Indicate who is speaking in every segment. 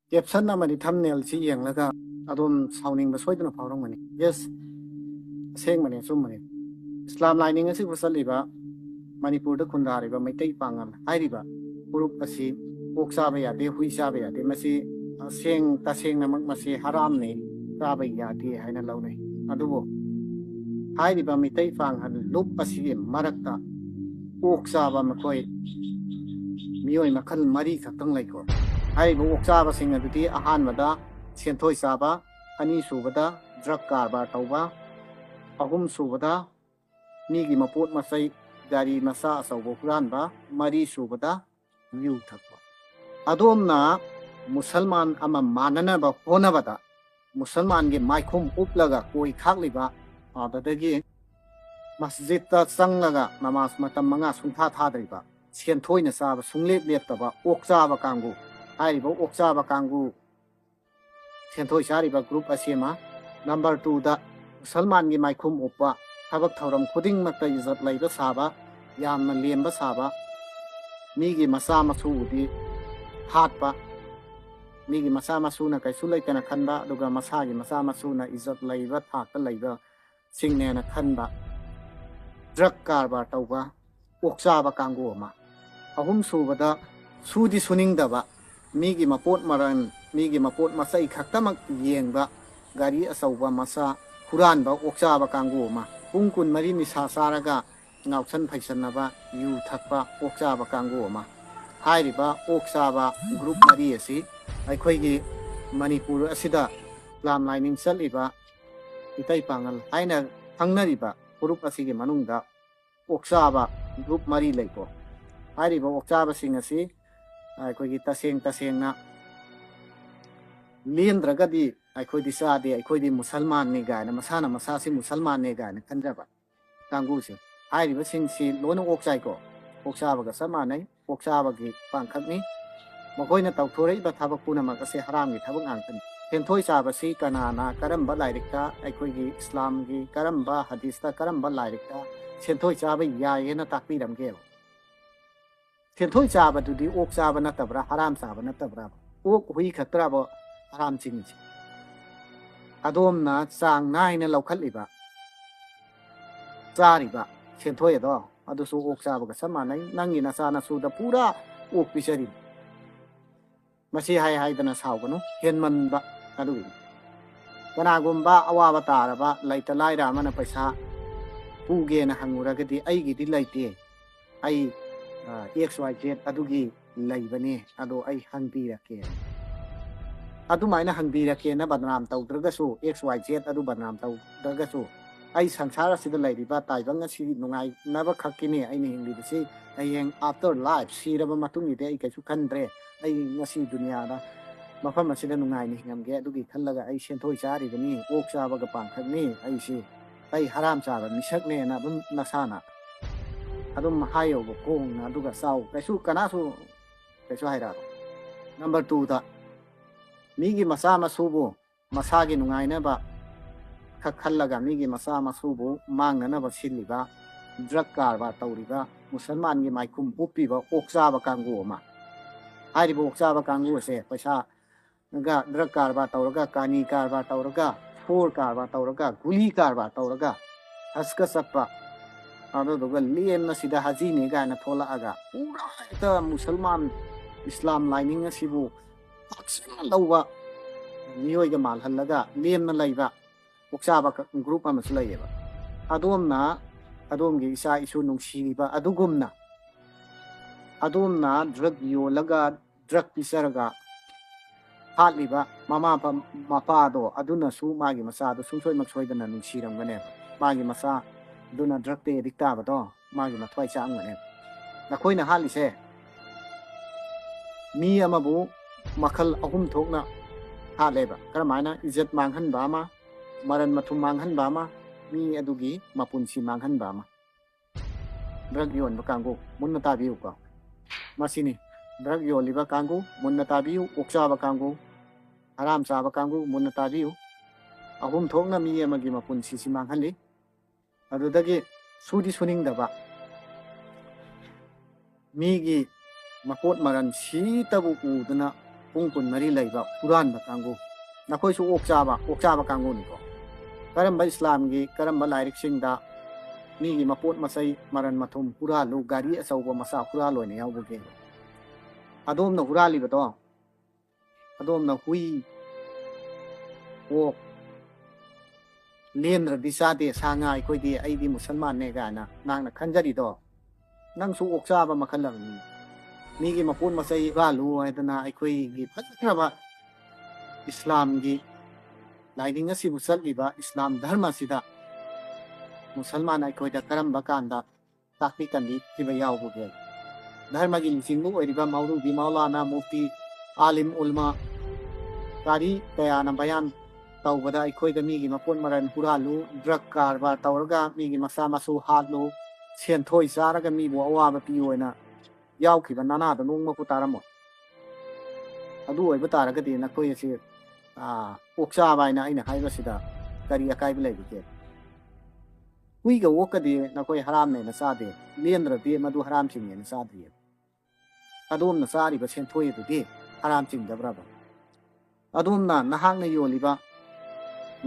Speaker 1: Caption ꯑꯃꯗꯤ ꯊꯝꯅꯦꯜꯁꯤ ꯌꯦꯡꯂꯒ ꯑꯗꯣꯝ ꯁꯥꯎꯅꯤꯡꯕ ꯁꯣꯏꯗꯅ ꯐꯥꯎꯔꯝꯒꯅꯤ꯫ ꯌꯦꯁ, ꯑꯁꯦꯡꯕꯅꯤ ꯑꯆꯨꯝꯕꯅꯤ꯫ ꯏꯁꯂꯥꯝ ꯂꯥꯏꯅꯤꯡ ꯑꯁꯤꯕꯨ ꯆꯠꯂꯤꯕ ꯃꯅꯤꯄꯨꯔꯗ ꯈꯨꯟꯗꯥꯔꯤꯕ ꯃꯩꯇꯩ ꯄꯥꯉꯜ ꯍꯥꯏꯔꯤꯕ ꯐꯨꯔꯨꯞ ꯑꯁꯤ ꯑꯣꯛ ꯆꯥꯕ ꯌꯥꯗꯦ, ꯍꯨꯏ ꯆꯥꯕ ꯌꯥꯗꯦ, ꯃꯁꯤ ꯇꯁꯦꯡꯅꯃꯛ ꯃꯁꯤ ꯍꯔꯥꯝꯅꯤ, ꯆꯥꯕ ꯌꯥꯗꯦ ꯍꯥꯏꯅ ꯂꯧꯅꯩ꯫ ꯑꯗꯨꯕꯨ ꯍꯥꯏꯔꯤꯕ ꯃꯩꯇꯩ ꯄꯥꯉꯜ ꯂꯨꯞ ꯑꯁꯤꯒꯤ ꯃꯔꯛꯇ ꯑꯣꯛ ꯆꯥꯕ ꯃꯈꯣꯏ ꯃꯤꯑꯣꯏ ꯃꯈꯜ 4 ꯈꯛꯇꯪ ꯂꯩꯀꯣ꯫ ꯍꯥꯏꯔꯤꯕ ꯑꯣꯛ ꯆꯥꯕꯁꯤꯡ ꯑꯗꯨꯗꯤ ꯑꯍꯥꯟꯕꯗ ꯁꯦꯟꯊꯣꯏ ꯆꯥꯕ, ꯑꯅꯤꯁꯨꯕꯗ ꯗ꯭ꯔꯒ ꯀꯔꯕꯥꯔ ꯇꯧꯕ, ꯑꯍꯨꯝꯁꯨꯕꯗ ꯃꯤꯒꯤ ꯃꯄꯣꯠ ꯃꯆꯩ ꯒꯥꯔꯤ ꯃꯆꯥ ꯑꯆꯧꯕ ꯍꯨꯔꯥꯟꯕ, ꯃꯔꯤꯁꯨꯕꯗ ꯌꯨ ꯊꯛꯄ꯫ ꯑꯗꯣꯝꯅ ꯃꯨꯁꯜꯃꯥꯟ ꯑꯃ ꯃꯥꯟꯅꯅꯕ ꯍꯣꯠꯅꯕꯗ ꯃꯨꯁꯜꯃꯥꯟꯒꯤ ꯃꯥꯏꯈꯨꯝ ꯎꯞꯂꯒ ꯀꯣꯏ ꯈꯥꯛꯂꯤꯕ, ꯑꯗꯨꯗꯒꯤ ꯃꯁꯖꯤꯠꯇ ꯆꯪꯂꯒ ꯅꯃꯥꯖ ꯃꯇꯝ 5 ꯁꯨꯡꯊꯥ ꯊꯥꯗ꯭ꯔꯤꯕ, ꯁꯦꯟꯊꯣꯏꯅ ꯆꯥꯕ ꯁꯨꯡꯂꯦꯞ ꯂꯦꯞꯇꯕ ꯑꯣꯛ ꯆꯥꯕ ꯀꯥꯡꯕꯨ, ꯍꯥꯏꯔꯤꯕ ꯑꯣꯛ ꯆꯥꯕ ꯀꯥꯡꯕꯨ ꯁꯦꯟꯊꯣꯏ ꯆꯥꯔꯤꯕ ꯒ꯭ꯔꯨꯞ ꯑꯁꯤ ꯑꯃ꯫ ꯅꯝꯕꯔ 2ꯗ ꯃꯨꯁꯜꯃꯥꯟꯒꯤ ꯃꯥꯏꯈꯨꯝ ꯎꯞꯄ, ꯊꯕꯛ ꯊꯧꯔꯝ ꯈꯨꯗꯤꯡꯃꯛꯇ ꯏꯖꯠ ꯂꯩꯕ ꯁꯥꯕ, ꯌꯥꯝꯅ ꯂꯦꯝꯕ ꯁꯥꯕ, ꯃꯤꯒꯤ ꯃꯆꯥ ꯃꯁꯨꯕꯨꯗꯤ ꯍꯥꯠꯄ, ꯃꯤꯒꯤ ꯃꯆꯥ ꯃꯁꯨꯅ ꯀꯩꯁꯨ ꯂꯩꯇꯅ ꯈꯟꯕ, ꯑꯗꯨꯒ ꯃꯁꯥꯒꯤ ꯃꯆꯥ ꯃꯁꯨꯅ ꯏꯖꯠ ꯂꯩꯕ ꯊꯥꯛꯇ ꯂꯩꯕ ꯁꯤꯡꯅꯦꯅꯈꯟꯕ, ꯗ꯭ꯔꯒ ꯀꯔꯕꯥꯔ ꯇꯧꯕ ꯑꯣꯛ ꯆꯥꯕ ꯀꯥꯡꯕꯨ ꯑꯃ꯫ ꯑꯍꯨꯝꯁꯨꯕꯗ ꯁꯨꯗꯤ ꯁꯨꯅꯤꯡꯗꯕ, ꯃꯤꯒꯤ ꯃꯄꯣꯠ ꯃꯔꯟ, ꯃꯤꯒꯤ ꯃꯄꯣꯠ ꯃꯆꯩ ꯈꯛꯇꯃꯛ ꯌꯦꯡꯕ, ꯒꯥꯔꯤ ꯑꯆꯧꯕ ꯃꯆꯥ ꯍꯨꯔꯥꯟꯕ ꯑꯣꯛ ꯆꯥꯕ ꯀꯥꯡꯕꯨ ꯑꯃ꯫ ꯄꯨꯡ 24 ꯅꯤꯁꯥ ꯆꯥꯔꯒ ꯉꯥꯎꯁꯟ ꯐꯩꯁꯟꯅꯕ, ꯌꯨ ꯊꯛꯄ ꯑꯣꯛ ꯆꯥꯕ ꯀꯥꯡꯕꯨ ꯑꯃ꯫ ꯍꯥꯏꯔꯤꯕ ꯑꯣꯛ ꯆꯥꯕ ꯒ꯭ꯔꯨꯞ 4 ꯑꯁꯤ ꯑꯩꯈꯣꯏꯒꯤ ꯃꯅꯤꯄꯨꯔ ꯑꯁꯤꯗ ꯏꯁꯂꯥꯝ ꯂꯥꯏꯅꯤꯡ ꯆꯠꯂꯤꯕ ꯃꯤꯇꯩ ꯄꯥꯉꯜ ꯍꯥꯏꯅ ꯈꯪꯅꯔꯤꯕ ꯐꯨꯔꯨꯞ ꯑꯁꯤꯒꯤ ꯃꯅꯨꯡꯗ ꯑꯣꯛ ꯆꯥꯕ ꯒ꯭ꯔꯨꯞ 4 ꯂꯩꯀꯣ꯫ ꯍꯥꯏꯔꯤꯕ ꯑꯣꯛ ꯆꯥꯕꯁꯤꯡ ꯑꯁꯤ ꯑꯩꯈꯣꯏꯒꯤ ꯇꯁꯦꯡꯅ ꯂꯦꯝꯗ꯭ꯔꯒꯗꯤ ꯑꯩꯈꯣꯏꯗꯤ ꯆꯥꯗꯦ, ꯑꯩꯈꯣꯏꯗꯤ ꯃꯨꯁꯜꯃꯥꯟꯅꯤ ꯒꯥꯏꯅ ꯃꯁꯥꯅ ꯃꯁꯥꯁꯤ ꯃꯨꯁꯜꯃꯥꯟꯅꯤ ꯒꯥꯏꯅ ꯈꯟꯖꯕ ꯀꯥꯡꯕꯨꯁꯦ, ꯍꯥꯏꯔꯤꯕꯁꯤꯡꯁꯤ ꯂꯣꯏꯅ ꯑꯣꯛ ꯆꯥꯏꯀꯣ꯫ ꯑꯣꯛ ꯆꯥꯕꯒ ꯆꯞ ꯃꯥꯟꯅꯩ, ꯑꯣꯛ ꯆꯥꯕꯒꯤ ꯄꯥꯡꯈꯛꯅꯤ꯫ ꯃꯈꯣꯏꯅ ꯇꯧꯊꯣꯔꯛꯏꯕ ꯊꯕꯛ ꯄꯨꯝꯅꯃꯛ ꯑꯁꯤ ꯍꯔꯥꯝꯒꯤ ꯊꯕꯛ ꯉꯥꯛꯇꯅꯤ꯫ ꯁꯦꯟꯊꯣꯏ ꯆꯥꯕꯁꯤ ꯀꯅꯥꯅ, ꯀꯔꯝꯕ ꯂꯥꯏꯔꯤꯛꯇ, ꯑꯩꯈꯣꯏꯒꯤ ꯏꯁꯂꯥꯝꯒꯤ ꯀꯔꯝꯕ ꯍꯗꯤꯁꯇ, ꯀꯔꯝꯕ ꯂꯥꯏꯔꯤꯛꯇ ꯁꯦꯟꯊꯣꯏ ꯆꯥꯕ ꯌꯥꯏꯌꯦꯅ ꯇꯥꯛꯄꯤꯔꯝꯒꯦꯕ? ꯁꯦꯟꯊꯣꯏ ꯆꯥꯕꯗꯨꯗꯤ ꯑꯣꯛ ꯆꯥꯕ ꯅꯠꯇꯕ꯭ꯔꯥ, ꯍꯔꯥꯝ ꯆꯥꯕ ꯅꯠꯇꯕ꯭ꯔꯥ? ꯑꯣꯛ ꯍꯨꯏ ꯈꯛꯇ꯭ꯔꯥꯕ ꯍꯔꯥꯝ ꯆꯤꯡꯉꯤꯁꯤ? ꯑꯗꯣꯝꯅ ꯆꯥꯡ ꯅꯥꯏꯅ ꯂꯧꯈꯠꯂꯤꯕ, ꯆꯥꯔꯤꯕ ꯁꯦꯟꯊꯣꯏ ꯑꯗꯣ ꯑꯗꯨꯁꯨ ꯑꯣꯛ ꯆꯥꯕꯒ ꯆꯞ ꯃꯥꯟꯅꯩ꯫ ꯅꯪꯒꯤ ꯅꯆꯥ ꯅꯁꯨꯗ ꯄꯨꯔꯥ ꯑꯣꯛ ꯄꯤꯖꯔꯤꯅꯤ꯫ ꯃꯁꯤ ꯍꯥꯏꯗꯅ ꯁꯥꯎꯒꯅꯨ, ꯍꯦꯟꯃꯟꯕ ꯑꯗꯨꯒꯤꯅꯤ꯫ ꯀꯅꯥꯒꯨꯝꯕ ꯑꯋꯥꯕ ꯇꯥꯔꯕ ꯂꯩꯇ ꯂꯥꯏꯔ ꯑꯃꯅ ꯄꯩꯁꯥ ꯄꯨꯒꯦꯅ ꯍꯪꯉꯨꯔꯒꯗꯤ ꯑꯩꯒꯤꯗꯤ ꯂꯩꯇꯦ, ꯑꯩ XYZ ꯑꯗꯨꯒꯤ ꯂꯩꯕꯅꯤ, ꯑꯗꯣ ꯑꯩ ꯍꯪꯕꯤꯔꯛꯀꯦ, ꯑꯗꯨꯃꯥꯏꯅ ꯍꯪꯕꯤꯔꯛꯀꯦꯅ ꯕꯗꯅꯥꯝ ꯇꯧꯗ꯭ꯔꯒꯁꯨ, XYZ ꯑꯗꯨ ꯕꯗꯅꯥꯝ ꯇꯧꯗ꯭ꯔꯒꯁꯨ, ꯑꯩ ꯁꯪꯁꯥꯔ ꯑꯁꯤꯗ ꯂꯩꯔꯤꯕ ꯇꯥꯏꯕꯪ ꯑꯁꯤ ꯅꯨꯡꯉꯥꯏꯅꯕ ꯈꯛꯀꯤꯅꯤ ꯑꯩꯅ ꯍꯤꯡꯂꯤꯕꯁꯤ, ꯍꯌꯦꯡ ꯑꯥꯐꯇꯔ ꯂꯥꯏꯐ ꯁꯤꯔꯕ ꯃꯇꯨꯡꯒꯤꯗꯤ ꯑꯩ ꯀꯩꯁꯨ ꯈꯟꯗ꯭ꯔꯦ, ꯑꯩ ꯉꯁꯤ ꯗꯨꯅꯤꯌꯥꯗ ꯃꯐꯝ ꯑꯁꯤꯗ ꯅꯨꯡꯉꯥꯏꯅ ꯍꯤꯡꯉꯝꯒꯦ ꯑꯗꯨꯒꯤ ꯈꯜꯂꯒ ꯑꯩ ꯁꯦꯟꯊꯣꯏ ꯆꯥꯔꯤꯕꯅꯤ, ꯑꯣꯛ ꯆꯥꯕꯒ ꯄꯥꯡꯈꯛꯅꯤ ꯑꯩ ꯍꯔꯥꯝ ꯆꯥꯕ ꯃꯤꯁꯛꯅꯦꯅ ꯑꯗꯨꯝ ꯅꯁꯥꯅ ꯑꯗꯨꯝ ꯍꯥꯏꯌꯣꯕ ꯐꯣꯡꯅ, ꯑꯗꯨꯒ ꯆꯥꯎ, ꯀꯅꯥꯁꯨ ꯀꯩꯁꯨ ꯍꯥꯏꯔꯛꯑꯔꯣꯏ꯫ ꯅꯝꯕꯔ 2ꯗ ꯃꯤꯒꯤ ꯃꯆꯥ ꯃꯁꯨꯕꯨ ꯃꯁꯥꯒꯤ ꯅꯨꯡꯉꯥꯏꯅꯕ ꯈꯛ ꯈꯜꯂꯒ ꯃꯤꯒꯤ ꯃꯆꯥ ꯃꯁꯨꯕꯨ ꯃꯥꯡꯅꯅꯕ ꯁꯤꯜꯂꯤꯕ, ꯗ꯭ꯔꯒ ꯀꯔꯕꯥꯔ ꯇꯧꯔꯤꯕ, ꯃꯨꯁꯜꯃꯥꯟꯒꯤ ꯃꯥꯏꯈꯨꯝ ꯎꯞꯄꯤꯕ ꯑꯣꯛ ꯆꯥꯕ ꯀꯥꯡꯕꯨ ꯑꯃ꯫ ꯍꯥꯏꯔꯤꯕ ꯑꯣꯛ ꯆꯥꯕ ꯀꯥꯡꯕꯨ ꯑꯁꯦ ꯄꯩꯁꯥꯒ ꯗ꯭ꯔꯒ ꯀꯔꯕꯥꯔ ꯇꯧꯔꯒ, ꯀꯥꯅꯤ ꯀꯔꯕꯥꯔ ꯇꯧꯔꯒ, ꯐꯣꯔ ꯀꯔꯕꯥꯔ ꯇꯧꯔꯒ, ꯒꯨꯂꯤ ꯀꯔꯕꯥꯔ ꯇꯧꯔꯒ, ꯍꯁꯀ ꯆꯠꯄ, ꯑꯗꯨꯗꯨꯒ ꯂꯦꯝꯅ ꯁꯤꯗ ꯍꯖꯤꯅꯤ ꯀꯥꯏꯅ ꯊꯣꯛꯂꯛꯑꯒ ꯄꯨꯔꯥ ꯍꯦꯛꯇ ꯃꯨꯁꯜꯃꯥꯟ ꯏꯁꯂꯥꯝ ꯂꯥꯏꯅꯤꯡ ꯑꯁꯤꯕꯨ ꯄꯥꯛꯁꯟꯅ ꯂꯧꯕ ꯃꯤꯑꯣꯏꯒ ꯃꯥꯜꯍꯜꯂꯒ ꯂꯦꯝꯅ ꯂꯩꯕ ꯑꯣꯛ ꯆꯥꯕ ꯒ꯭ꯔꯨꯞ ꯑꯃꯁꯨ ꯂꯩꯌꯦꯕ꯫ ꯑꯗꯣꯝꯅ ꯑꯗꯣꯝꯒꯤ ꯏꯆꯥ ꯏꯁꯨ ꯅꯨꯡꯁꯤꯔꯤꯕ ꯑꯗꯨꯒꯨꯝꯅ ꯑꯗꯣꯝꯅ ꯗ꯭ꯔꯒ ꯌꯣꯜꯂꯒ, ꯗ꯭ꯔꯒ ꯄꯤꯖꯔꯒ ꯍꯥꯠꯂꯤꯕ ꯃꯃꯥ ꯃꯄꯥꯗꯣ ꯑꯗꯨꯅꯁꯨ ꯃꯥꯒꯤ ꯃꯆꯥꯗꯣ ꯁꯨꯡꯁꯣꯏꯃꯛ ꯁꯣꯏꯗꯅ ꯅꯨꯡꯁꯤꯔꯝꯒꯅꯦꯕ꯫ ꯃꯥꯒꯤ ꯃꯆꯥ ꯑꯗꯨꯅ ꯗ꯭ꯔꯒꯇ ꯑꯦꯗꯤꯛ ꯇꯥꯕꯗꯣ ꯃꯥꯒꯤ ꯃꯊ꯭ꯋꯥꯏ ꯆꯥꯛꯑꯝꯒꯅꯦꯕ꯫ ꯅꯈꯣꯏꯅ ꯍꯥꯠꯂꯤꯁꯦ ꯃꯤ ꯑꯃꯕꯨ ꯃꯈꯜ 3 ꯊꯣꯛꯅ ꯍꯥꯠꯂꯦꯕ꯫ ꯀꯔꯝꯍꯥꯏꯅ? ꯏꯖꯠ ꯃꯥꯡꯍꯟꯕ ꯑꯃ, ꯃꯔꯟ ꯃꯊꯨꯝ ꯃꯥꯡꯍꯟꯕ ꯑꯃ, ꯃꯤ ꯑꯗꯨꯒꯤ ꯃꯄꯨꯟꯁꯤ ꯃꯥꯡꯍꯟꯕ ꯑꯃ꯫ ꯗ꯭ꯔꯒ ꯌꯣꯟꯕ ꯀꯥꯡꯕꯨ ꯃꯨꯟꯅ ꯇꯥꯕꯤꯌꯨꯀꯣ, ꯃꯁꯤꯅꯤ ꯗ꯭ꯔꯒ ꯌꯣꯜꯂꯤꯕ ꯀꯥꯡꯕꯨ ꯃꯨꯟꯅ ꯇꯥꯕꯤꯌꯨ, ꯑꯣꯛ ꯆꯥꯕ ꯀꯥꯡꯕꯨ, ꯍꯔꯥꯝ ꯆꯥꯕ ꯀꯥꯡꯕꯨ ꯃꯨꯟꯅ ꯇꯥꯕꯤꯌꯨ꯫ 3 ꯊꯣꯛꯅ ꯃꯤ ꯑꯃꯒꯤ ꯃꯄꯨꯟꯁꯤꯁꯤ ꯃꯥꯡꯍꯜꯂꯤ꯫ ꯑꯗꯨꯗꯒꯤ ꯁꯨꯗꯤ ꯁꯨꯅꯤꯡꯗꯕ, ꯃꯤꯒꯤ ꯃꯄꯣꯠ ꯃꯔꯟ ꯁꯤꯇꯕꯨ ꯎꯗꯅ ꯄꯨꯡ ꯀꯨꯟ ꯃꯔꯤ ꯂꯩꯕ ꯍꯨꯔꯥꯟꯕ ꯀꯥꯡꯕꯨ ꯅꯈꯣꯏꯁꯨ ꯑꯣꯛ ꯆꯥꯕ ꯀꯥꯡꯕꯨꯅꯤꯀꯣ ꯀꯔꯝꯕ ꯏꯁꯂꯥꯝꯒꯤ ꯀꯔꯝꯕ ꯂꯥꯏꯔꯤꯛꯁꯤꯡꯗ ꯃꯤꯒꯤ ꯃꯄꯣꯠ ꯃꯆꯩ ꯃꯔꯟ ꯃꯊꯨꯝ ꯍꯨꯔꯥꯜꯂꯨ ꯒꯥꯔꯤ ꯑꯆꯧꯕ ꯃꯆꯥ ꯍꯨꯔꯥꯜꯂꯣꯏꯅ ꯌꯥꯎꯕꯒꯦ ꯑꯗꯣꯝꯅ ꯍꯨꯔꯥꯜꯂꯤꯕꯗꯣ ꯑꯗꯣꯝꯅ ꯍꯨꯏ ꯑꯣꯛ ꯂꯦꯟꯗ꯭ꯔꯗꯤ ꯆꯥꯗꯦ ꯁꯥ ꯉꯥ ꯑꯩꯈꯣꯏꯗꯤ ꯑꯩꯗꯤ ꯃꯨꯁꯜꯃꯥꯟꯅꯦ ꯀꯥꯏꯅ ꯅꯪꯅ ꯈꯟꯖꯔꯤꯗꯣ ꯅꯪꯁꯨ ꯑꯣꯛ ꯆꯥꯕ ꯃꯈꯜ ꯑꯃꯅꯤ ꯃꯤꯒꯤ ꯃꯄꯣꯠ ꯃꯆꯩ ꯍꯨꯔꯥꯜꯂꯨ ꯍꯥꯏꯗꯅ ꯑꯩꯈꯣꯏꯒꯤ ꯐꯖꯈ꯭ꯔꯕ ꯏꯁꯂꯥꯝꯒꯤ ꯂꯥꯏꯅꯤꯡ ꯑꯁꯤꯕꯨ ꯆꯠꯂꯤꯕ ꯏꯁꯂꯥꯝ ꯙꯔꯃꯁꯤꯗ ꯃꯨꯁꯜꯃꯥꯟ ꯑꯩꯈꯣꯏꯗ ꯀꯔꯝꯕ ꯀꯥꯟꯗ ꯇꯥꯛꯄꯤ ꯇꯝꯕꯤꯈꯤꯕ ꯌꯥꯎꯕꯒꯦ ꯙꯔꯃꯒꯤ ꯂꯨꯆꯤꯡꯕ ꯑꯣꯏꯔꯤꯕ ꯃꯧꯂꯨꯕꯤ ꯃꯧꯂꯥꯅꯥ ꯃꯨꯐꯇꯤ आलिम उलमा कारी कयाना बयान तौबदा अखोइदा मीगी मपोट मरन हुरालु ड्रग कारबार तौरगा मीगी मसा मसु हातलु सेंथोइ चारगा मीबु अवाबा पियोइना याउखिबा नानादा नोंगमपु तारमो अदु ओइबा तारगदि नखोइ असे ओक्चाबा हाइना अइना हाइबसिदा करी अकाइबा लैबिगे हुइगा ओकदि नखोइ हराम नेना चादे लेंद्रदि मदु हराम चिंगेना चादे अदोमना चारिबा सेंथोइ दुदि हराम चिंगदब्राबा अदोमना नहांगना योलिबा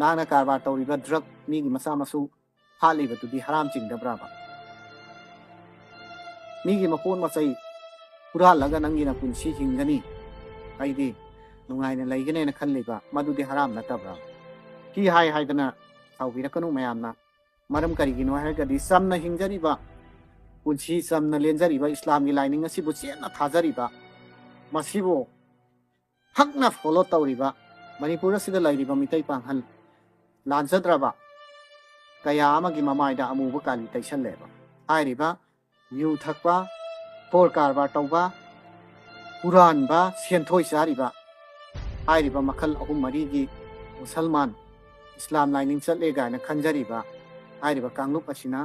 Speaker 1: नांगना कारबार तौरिबा ड्रग मीगी मसा मसु हालिबा दुदि हराम चिंगदब्राबा मीगी मपोन मचै हुरालगा नंगिना पुंसी हिंगनी अइदि नुंगाइना लैगनेना खल्लिबा मदुदि हराम नतब्रा की हाय हायदना साउबिरकनु मयामना मरम करिगिनो हायगदि समना हिंगजरिबा पुंसी समना लेंजरिबा इस्लामगी लाइनिंग असिबु चेना थाजरिबा मसिबु हकना फॉलो तौरिबा मणिपुर असिदा लैरिबा मितै पांगहल लांजद्रबा कया अमगी ममाइदा अमुबा काली तैसल्लेबा हायरिबा यू थकबा फोर कारबार तौबा हुरानबा सेंथोइ चारिबा हायरिबा मखल अहुम मरीगी मुसलमान इस्लाम लाइनिंग चले गायना खंजरिबा हायरिबा कांगलुप असिना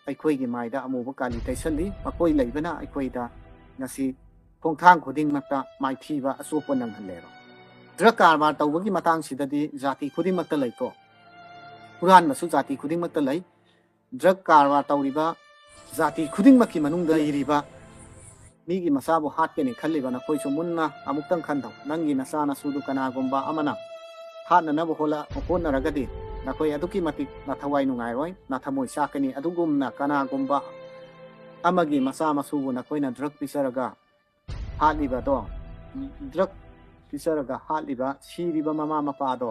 Speaker 1: अखोइगी माइदा अमुबा काली तैसल्ली मकोइ लैबना अखोइदा नसी खोंथांग खुदिंगमक्ता माइथीबा असोपा नंगहल्लेबा ड्रग कारबार तौबगी मतांगसिददि जाति खुदिंगमक्ता लैको हुरानबसु जाति खुदिंगमक्ता लै ड्रग कारबार तौरिबा जाति खुदिंगमक्की मनुंगदा लैरिबा मीगी मसाबु हाटकेने खल्लिबा नखोइसु मुन्ना अमुक्तंग खंदौ नंगी नसा नसुदु कनागुंबा अमना हाटननबु होनरगदि नखोइ अदुकी मतिक नथवाइ नुंगाइरोइ नथमोइ साकनी अदुगुमना कनागुंबा अमगी मसा मसुबु नखोइना ड्रग पिसरगा हालिबदो ड्रग पिसरगा हालिबा सिरिबा ममा मपादो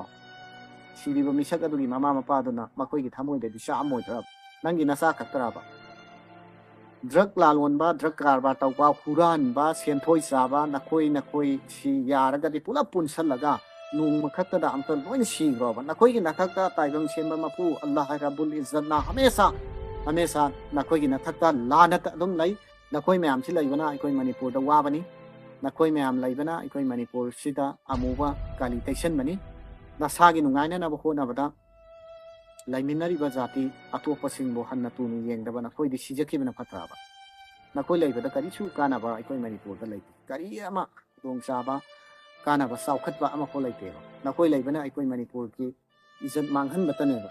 Speaker 1: सिरिबा मिसक अदुगी ममा मपादोना मखोइगी थमोइददि सामोइद्रा नंगी नसा खतराबा ड्रग लालोनबा ड्रग कारबार तौबा हुरानबा सेंथोइ चाबा नखोइ सि यारगदि पुला पुनसलगा नोंग खतदा अमता लोइन सिग्रोबा नखोइगी नथक्ता ताइबंग सेंबा मपु अल्लाह रब्बुल इज्जतना हमेशा नखोइगी नथक्ता लानत अदुम लै नखोइ मयाम सि लैबना अखोइ मणिपुर दा वाबनी नखोइ मयाम लैबना अखोइ मणिपुर सिदा अमुबा काली तैसनबनी नसागी नुंगाइननबा होनबदा लैमिनरिबा जाति अतोपसिंगबो हन्ना तुनु येंगदबा नखोइदि सिजखिबना फत्राबा नखोइ लैबदा करिसु कानाबा अखोइ मणिपुर दा लैते करि अमा दोंगचाबा कानाबा साउखतबा अमा खो लैतेबा नखोइ लैबना अखोइ मणिपुर की इज्जत मांगहनबतनेबा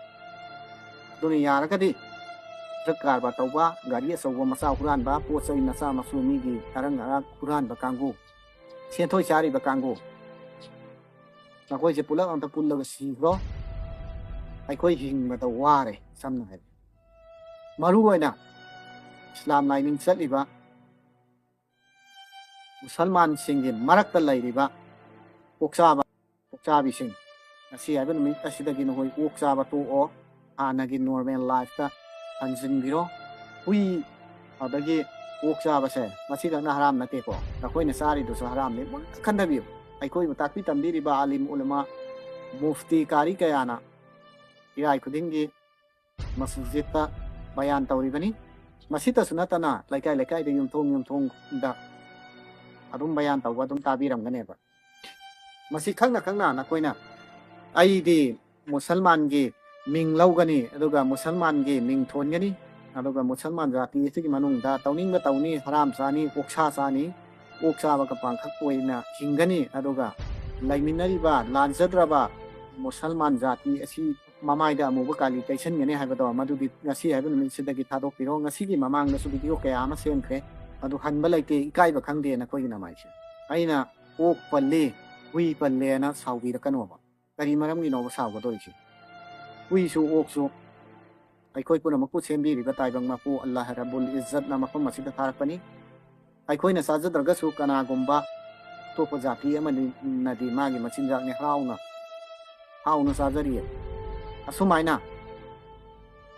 Speaker 1: दुनि यारगदि ड्रग कारबार तौबा गाड़ी अचौबा मचा हुरानबा पोचै नचा मसु मीगी अरंग अराग हुरानबा कांगु सेंथोइ चारिबा कांगु नखोइसे पुलक अमता पुल्लगा सिग्रो अखोइ हिंगबदा वारे समना है मरु ओइना इस्लाम लाइनिंग चलिबा मुसलमान सिंगी मरक्ता लैरिबा ओक्चाबिसिंग असी हाइबा नुमित असिदगी नखोइ ओक्चाबा तोओ हानागी नॉर्मल लाइफ हंजिनबिरो हुई अदगी ओक्चाबसे मसिदना हराम नतेको नखोइना चारिदुसु हरामने मुन खंदबियो अखोइबु ताकपि तंबिरिबा आलिम उलमा मुफ्ती कारी कयाना इराय खुदिंगी मस्जिदता बयान तौरिबनी मसितसु नतना लैकाय लैकायदा युमथोंग दा अदुम बयान तौबा अदुम ताबिरमगनेबा मसि खंगना नखोइना अइदि मुसलमानगी मिंग लौगनी अदुगा मुसलमानगी मिंग थोनगनी अदुगा मुसलमान जाति इसिगी मनुंगदा तौनिंगबा तौनी हराम चानी ओक्सा चानी ओक्साबा पांखक ओइना हिंगनी अदुगा लैमिनरिबा लांजद्रबा मुसलमान जाति असि ममाइदा अमुबा काली तैसनगने हाइबदो मदुदि ngasi हाइबा नुमिसिदगी थादोकपिरो ngasi मामांगदसु वीडियो कया अमा सेमख्रे अदु हनबा लैते इकाइबा खंगदे नखोइगी नमाइसे अइना ꯑꯣꯛ ꯄꯜꯂꯦ ꯍꯨꯏ ꯄꯜꯂꯦꯅ ꯁꯥꯎꯕꯤꯔꯛꯀꯅꯣꯕ ꯀꯔꯤ ꯃꯔꯝꯒꯤꯅꯣꯕ ꯁꯥꯎꯒꯗꯧꯔꯤꯁꯤ ꯍꯨꯏꯁꯨ ꯑꯣꯛꯁꯨ ꯑꯩꯈꯣꯏ ꯄꯨꯝꯅꯃꯛꯄꯨ ꯁꯦꯝꯕꯤꯔꯤꯕ ꯇꯥꯏꯕꯪ ꯃꯄꯨ ꯑꯜꯂꯥꯍ ꯔꯕꯨꯜ ꯏꯖꯠꯅ ꯃꯐꯝ ꯑꯁꯤꯗ ꯊꯥꯔꯛꯄꯅꯤ ꯑꯩꯈꯣꯏꯅ ꯆꯥꯖꯗ꯭ꯔꯒꯁꯨ ꯀꯅꯥꯒꯨꯝꯕ ꯑꯇꯣꯞꯄ ꯖꯥꯇꯤ ꯑꯃꯅꯗꯤ ꯃꯥꯒꯤ ꯃꯆꯤꯟꯖꯥꯛꯅꯤ ꯍꯥꯎꯅ ꯆꯥꯖꯔꯤꯌꯦ ꯑꯁꯨꯃꯥꯏꯅ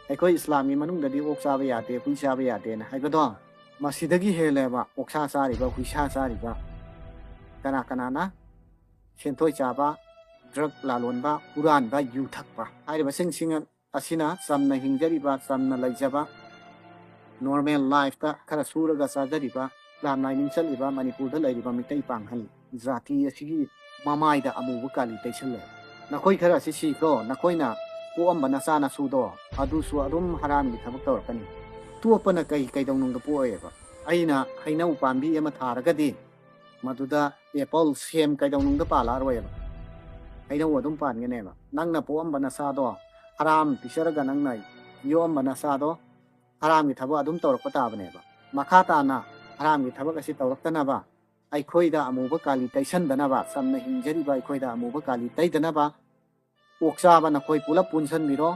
Speaker 1: ꯑꯩꯈꯣꯏ ꯏꯁꯂꯥꯝꯒꯤ ꯃꯅꯨꯡꯗꯗꯤ ꯑꯣꯛ ꯆꯥꯕ ꯌꯥꯗꯦ ꯍꯨꯏ ꯆꯥꯕ ꯌꯥꯗꯦꯅ ꯍꯥꯏꯕꯗꯣ ꯃꯁꯤꯗꯒꯤ ꯍꯦꯜꯂꯦꯕ ꯑꯣꯛꯁꯥ ꯆꯥꯔꯤꯕ ꯍꯨꯏꯁꯥ ꯆꯥꯔꯤꯕ ꯀꯅꯥꯅ ꯁꯦꯟꯊꯣꯏ ꯆꯥꯕ ꯗ꯭ꯔꯒ ꯂꯥꯂꯣꯟꯕ ꯍꯨꯔꯥꯟꯕ ꯌꯨ ꯊꯛꯄ ꯍꯥꯏꯔꯤꯕꯁꯤꯡ ꯑꯁꯤꯅ ꯆꯝꯅ ꯍꯤꯡꯖꯔꯤꯕ ꯆꯝꯅ ꯂꯩꯖꯕ ꯅꯣꯔꯃꯦꯜ ꯂꯥꯏꯐꯇ ꯈꯔ ꯁꯨꯔꯒ ꯆꯥꯖꯔꯤꯕ ꯏꯁꯂꯥꯝ ꯂꯥꯏꯅꯤꯡ ꯆꯠꯂꯤꯕ ꯃꯅꯤꯄꯨꯔꯗ ꯂꯩꯔꯤꯕ ꯃꯤꯇꯩ ꯄꯥꯡꯍꯜ ꯖꯥꯇꯤ ꯑꯁꯤꯒꯤ ꯃꯃꯥꯏꯗ ꯑꯃꯨꯕ ꯀꯥꯂꯤ ꯇꯩꯁꯜꯂꯦ ꯅꯈꯣꯏ ꯈꯔ ꯑꯁꯤ ꯁꯤꯈ꯭ꯔꯣ ꯅꯈꯣꯏꯅ ꯄꯣꯛꯑꯝꯕ ꯅꯆꯥ ꯅꯁꯨꯗꯣ ꯑꯗꯨꯁꯨ ꯑꯗꯨꯝ ꯍꯔꯥꯝꯒꯤ ꯊꯕꯛ ꯇꯧꯔꯛꯀꯅꯤ ꯇꯣꯞꯄꯅ ꯀꯩꯗꯧꯅꯨꯡꯗ ꯄꯣꯛꯑꯦꯕ ꯑꯩꯅ ꯍꯩꯅꯧ ꯄꯥꯝꯕꯤ ꯑꯃ ꯊꯥꯔꯒꯗꯤ ꯃꯗꯨꯗ ꯑꯦꯄꯜ ꯁꯦꯝ ꯀꯩꯗꯧꯅꯨꯡꯗ ꯄꯥꯜꯂꯛꯑꯔꯣꯏꯕ ꯍꯩꯅꯧ ꯑꯗꯨꯝ ꯄꯥꯟꯒꯅꯦꯕ ꯅꯪꯅ ꯄꯣꯛꯑꯝꯕ ꯅꯆꯥꯗꯣ ꯍꯔꯥꯝ ꯄꯤꯖꯔꯒ ꯅꯪꯅ ꯌꯣꯛꯑꯝꯕ ꯅꯆꯥꯗꯣ ꯍꯔꯥꯝꯒꯤ ꯊꯕꯛ ꯑꯗꯨꯝ ꯇꯧꯔꯛꯄ ꯇꯥꯕꯅꯦꯕ ꯃꯈꯥ ꯇꯥꯅ ꯍꯔꯥꯝꯒꯤ ꯊꯕꯛ ꯑꯁꯤ ꯇꯧꯔꯛꯇꯅꯕ ꯑꯩꯈꯣꯏꯗ ꯑꯃꯨꯕ ꯀꯥꯂꯤ ꯇꯩꯁꯟꯗꯅꯕ ꯆꯝꯅ ꯍꯤꯡꯖꯔꯤꯕ ꯑꯩꯈꯣꯏꯗ ꯑꯃꯨꯕ ꯀꯥꯂꯤ ꯇꯩꯗꯅꯕ ꯑꯣꯛ ꯆꯥꯕ ꯅꯈꯣꯏ ꯄꯨꯂꯞ ꯄꯨꯟꯁꯤꯟꯕꯤꯔꯣ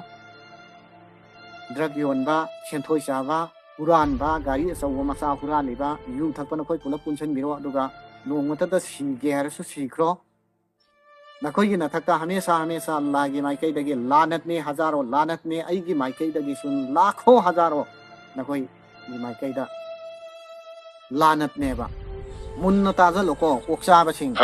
Speaker 1: ꯗ꯭ꯔꯒ ꯌꯣꯟꯕ ꯁꯦꯟꯊꯣꯏ ꯆꯥꯕ ꯍꯨꯔꯥꯟꯕ ꯒꯥꯔꯤ ꯑꯆꯧꯕ ꯃꯆꯥ ꯍꯨꯔꯥꯜꯂꯤꯕ ꯌꯨ ꯊꯛꯄ ꯅꯈꯣꯏ ꯄꯨꯂꯞ ꯄꯨꯟꯁꯤꯟꯕꯤꯔꯣ ꯑꯗꯨꯒ ꯅꯣꯡꯃꯇꯗ ꯁꯤꯒꯦ ꯍꯥꯏꯔꯁꯨ ꯁꯤꯈ꯭ꯔꯣ नखोई नथक्ता हमेशा हमेशा अल्लाह की माइकईदगी लानत ने हजारों लानत ने अईगी माइकईदगी सुन लाखों हजारों नखोई की माइकईदा लानत नेबा मुन्न ताजलोको ओक्साबसिंग